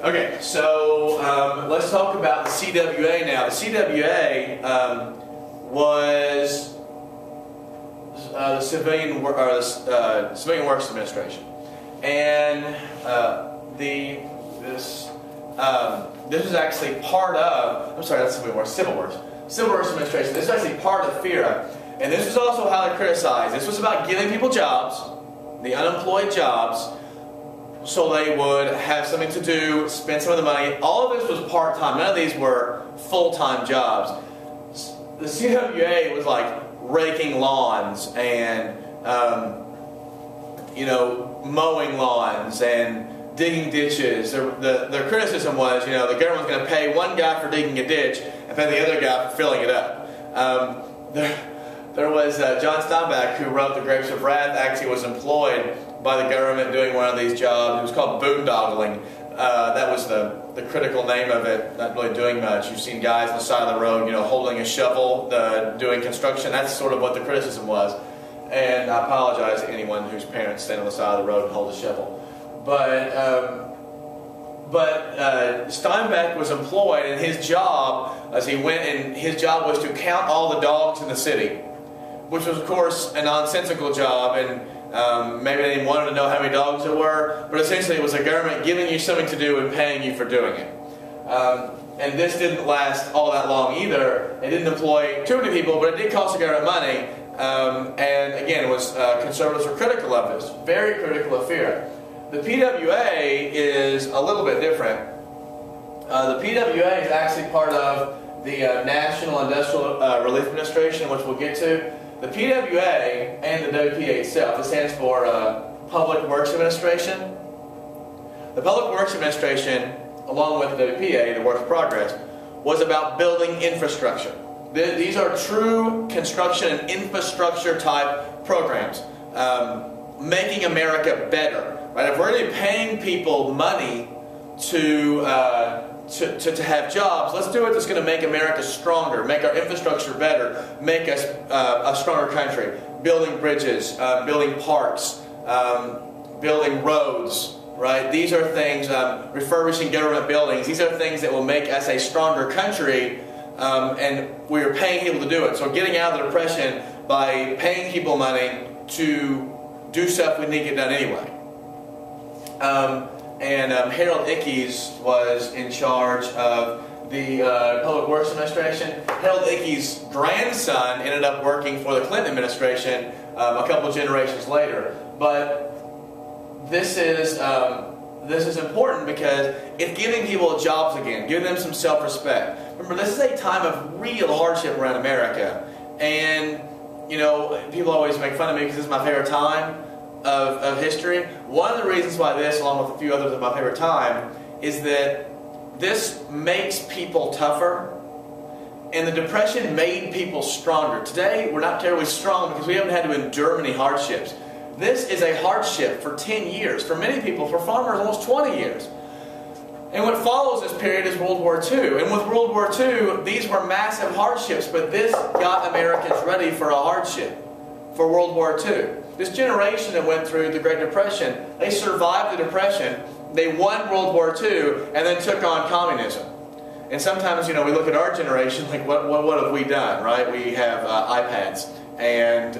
Okay, so let's talk about the CWA now. The CWA was the Civilian Works Administration, and this is actually part of. I'm sorry, that's Civil Works Administration. This is actually part of FERA, and this is also how they're criticized. This was about giving people jobs, the unemployed jobs, so they would have something to do, spend some of the money. All of this was part-time. None of these were full-time jobs. The CWA was like raking lawns and mowing lawns and digging ditches. Their criticism was, the government's going to pay one guy for digging a ditch and pay the other guy for filling it up. There was John Steinbeck, who wrote The Grapes of Wrath, actually was employed by the government doing one of these jobs. It was called boondoggling. That was the critical name of it, not really doing much. You've seen guys on the side of the road, holding a shovel, doing construction. That's sort of what the criticism was. And I apologize to anyone whose parents stand on the side of the road and hold a shovel. But Steinbeck was employed, and his job, as he went, and his job was to count all the dogs in the city, which was, of course, a nonsensical job, and maybe they didn't want to know how many dogs there were, but essentially it was the government giving you something to do and paying you for doing it. And this didn't last all that long either. It didn't employ too many people, but it did cost the government money. And again, conservatives were critical of this, very critical of FERA. The PWA is a little bit different. The PWA is actually part of the National Industrial Relief Administration, which we'll get to. The PWA and the WPA itself, it stands for Public Works Administration. The Public Works Administration, along with the WPA, the Works Progress, was about building infrastructure. These are true construction and infrastructure type programs, making America better. Right? If we're going to be paying people money to have jobs, let's do it that's going to make America stronger, make our infrastructure better, make us a stronger country. Building bridges, building parks, building roads, right? These are things, refurbishing government buildings. These are things that will make us a stronger country, and we are paying people to do it. So getting out of the Depression by paying people money to do stuff we need to get done anyway. Harold Ickes was in charge of the Public Works Administration. Harold Ickes' grandson ended up working for the Clinton administration a couple of generations later. But this is important because it's giving people jobs again, giving them some self-respect. Remember, this is a time of real hardship around America, and people always make fun of me because this is my favorite time of history. One of the reasons why this, along with a few others of my favorite time, is that this makes people tougher, and the Depression made people stronger. Today, we're not terribly strong because we haven't had to endure many hardships. This is a hardship for 10 years. For many people, for farmers, almost 20 years. And what follows this period is World War II. And with World War II, these were massive hardships, but this got Americans ready for a hardship, for World War II. This generation that went through the Great Depression, they survived the Depression, they won World War II, and then took on communism. And sometimes, we look at our generation, like, what have we done, right? We have iPads, and,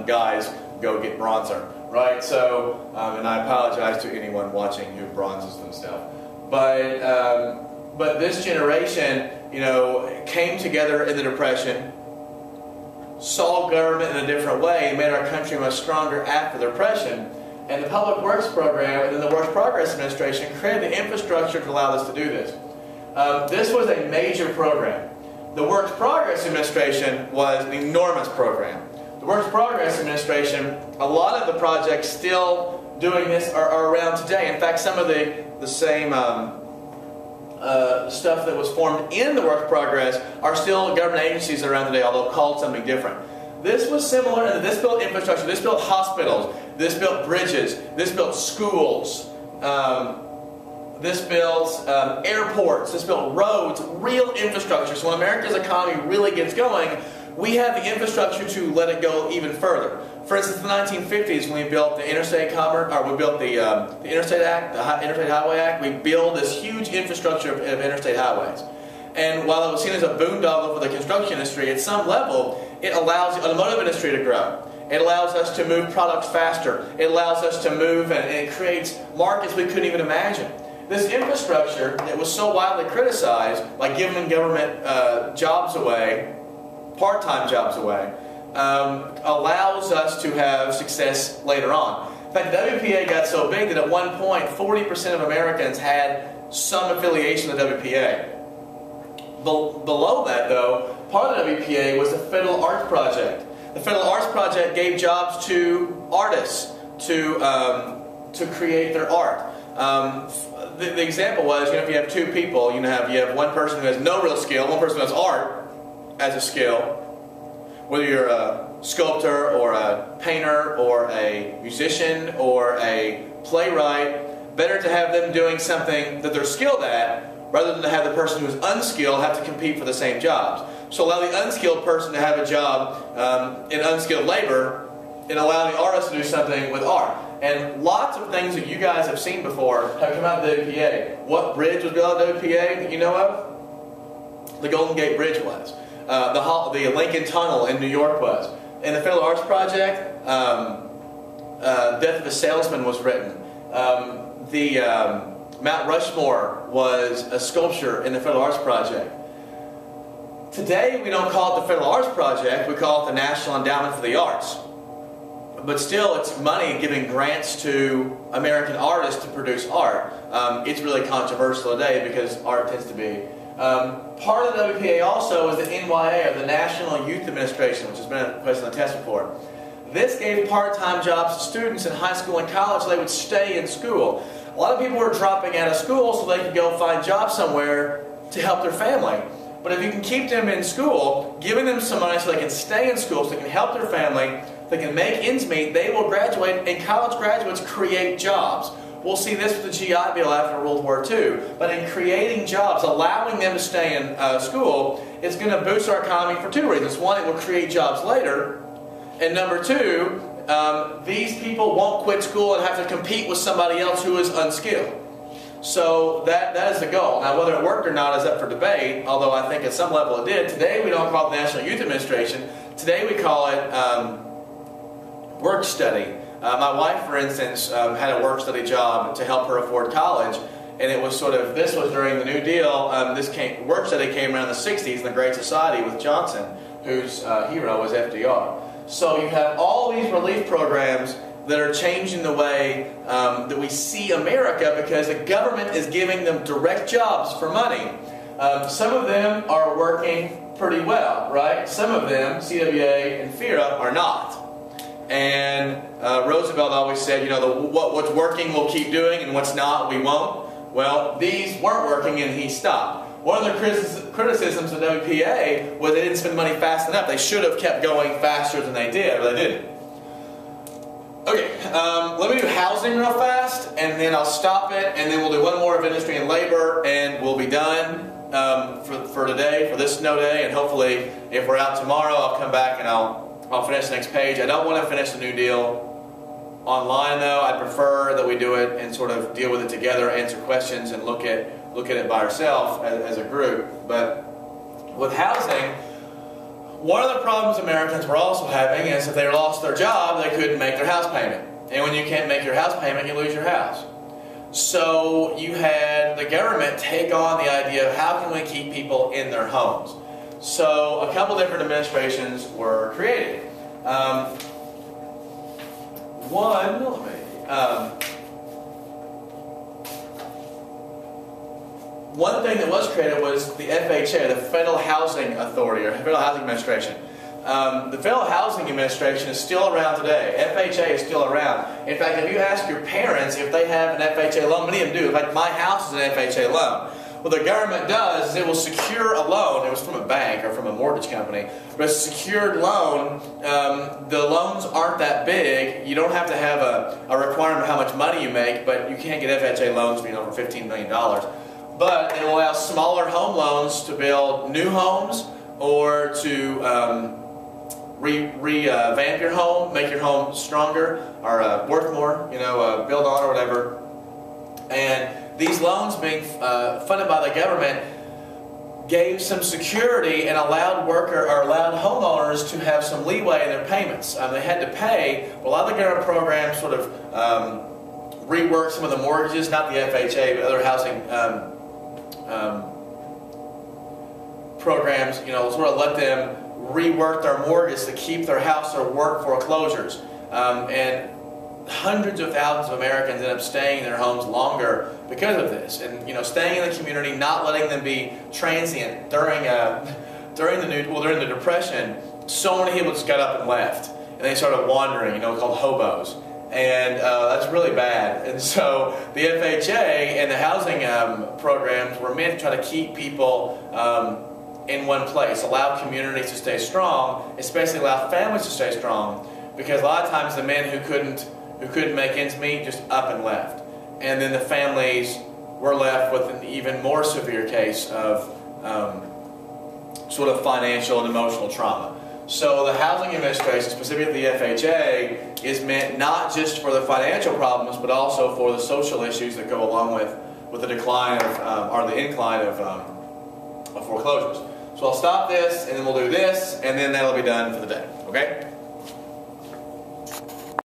guys go get bronzer, right? So, and I apologize to anyone watching who bronzes themselves. But this generation, came together in the Depression, saw government in a different way, and made our country much stronger after the Depression. And the Public Works Program and then the Works Progress Administration created the infrastructure to allow us to do this. This was a major program. The Works Progress Administration was an enormous program. The Works Progress Administration, a lot of the projects still doing this are around today. In fact, some of the same stuff that was formed in the Works Progress are still government agencies around today, although called something different. This was similar, and this built infrastructure, this built hospitals, this built bridges, this built schools, this built airports, this built roads, real infrastructure. So when America's economy really gets going, we have the infrastructure to let it go even further. For instance, in the 1950s, when we built the Interstate Commerce, or we built the Interstate Act, the Interstate Highway Act, we built this huge infrastructure of interstate highways. And while it was seen as a boondoggle for the construction industry, at some level, it allows the automotive industry to grow. It allows us to move products faster. It allows us to move, and it creates markets we couldn't even imagine. This infrastructure that was so widely criticized, like giving government jobs away, part-time jobs away, allows us to have success later on. In fact, the WPA got so big that at one point 40% of Americans had some affiliation with the WPA. Below that, though, part of the WPA was the Federal Arts Project. The Federal Arts Project gave jobs to artists to create their art. The example was, if you have two people, you have one person who has no real skill, one person who has art as a skill. Whether you're a sculptor or a painter or a musician or a playwright, better to have them doing something that they're skilled at rather than to have the person who's unskilled have to compete for the same jobs. So allow the unskilled person to have a job in unskilled labor and allow the artist to do something with art. And lots of things that you guys have seen before have come out of the WPA. What bridge was built out of the WPA that you know of? The Golden Gate Bridge was. The Lincoln Tunnel in New York was. In the Federal Arts Project, Death of a Salesman was written. Mount Rushmore was a sculpture in the Federal Arts Project. Today we don't call it the Federal Arts Project, we call it the National Endowment for the Arts. But still, it's money giving grants to American artists to produce art. It's really controversial today because art tends to be. Part of the WPA also is the NYA, or the National Youth Administration, which has been a question on the test before. This gave part-time jobs to students in high school and college so they would stay in school. A lot of people were dropping out of school so they could go find jobs somewhere to help their family. But if you can keep them in school, giving them some money so they can stay in school, so they can help their family, they can make ends meet, they will graduate, and college graduates create jobs. We'll see this with the GI Bill after World War II. But in creating jobs, allowing them to stay in school, it's going to boost our economy for two reasons. One, it will create jobs later. And number two, these people won't quit school and have to compete with somebody else who is unskilled. So that is the goal. Now, whether it worked or not is up for debate, although I think at some level it did. Today we don't call it the National Youth Administration. Today we call it work study. My wife, for instance, had a work study job to help her afford college, and it was this was during the New Deal. Work study came around the 60s in the Great Society with Johnson, whose hero was FDR. So you have all these relief programs that are changing the way that we see America because the government is giving them direct jobs for money. Some of them are working pretty well, right? Some of them, CWA and FERA, are not. And Roosevelt always said, what's working we'll keep doing and what's not we won't. Well, these weren't working and he stopped. One of the criticisms of the WPA was they didn't spend money fast enough. They should have kept going faster than they did, but they didn't. Okay, let me do housing real fast, and then I'll stop it, and then we'll do one more of industry and labor, and we'll be done for today, for this snow day, and hopefully if we're out tomorrow, I'll come back and I'll finish the next page. I don't want to finish the New Deal online, though. I'd prefer that we do it and sort of deal with it together, answer questions, and look at it by ourselves as a group. But with housing, one of the problems Americans were also having is if they lost their job, they couldn't make their house payment. And when you can't make your house payment, you lose your house. So you had the government take on the idea of how can we keep people in their homes. So a couple different administrations were created. One thing that was created was the FHA, the Federal Housing Authority, or Federal Housing Administration. The Federal Housing Administration is still around today. FHA is still around. In fact, if you ask your parents if they have an FHA loan, many of them do. In fact, my house is an FHA loan. What the government does is it will secure a loan. It was from a bank or from a mortgage company. But a secured loan, the loans aren't that big. You don't have to have a requirement of how much money you make, but you can't get FHA loans for over $15 million. But it will allow smaller home loans to build new homes or to revamp your home, make your home stronger or worth more, build on or whatever. And these loans being funded by the government gave some security and allowed homeowners to have some leeway in their payments. They had to pay. Well, a lot of the government programs sort of reworked some of the mortgages, not the FHA, but other housing programs, sort of let them rework their mortgage to keep their house or work foreclosures. And hundreds of thousands of Americans end up staying in their homes longer because of this. And staying in the community, not letting them be transient during the Depression. So many people just got up and left, and they started wandering, called hobos. And that's really bad. And so the FHA and the housing programs were meant to try to keep people in one place, allow communities to stay strong, especially allow families to stay strong, because a lot of times the men who couldn't make ends meet just up and left, and then the families were left with an even more severe case of sort of financial and emotional trauma. So the Housing Administration, specifically the FHA, is meant not just for the financial problems, but also for the social issues that go along with the decline of, or the incline of foreclosures. So I'll stop this, and then we'll do this, and then that'll be done for the day. Okay?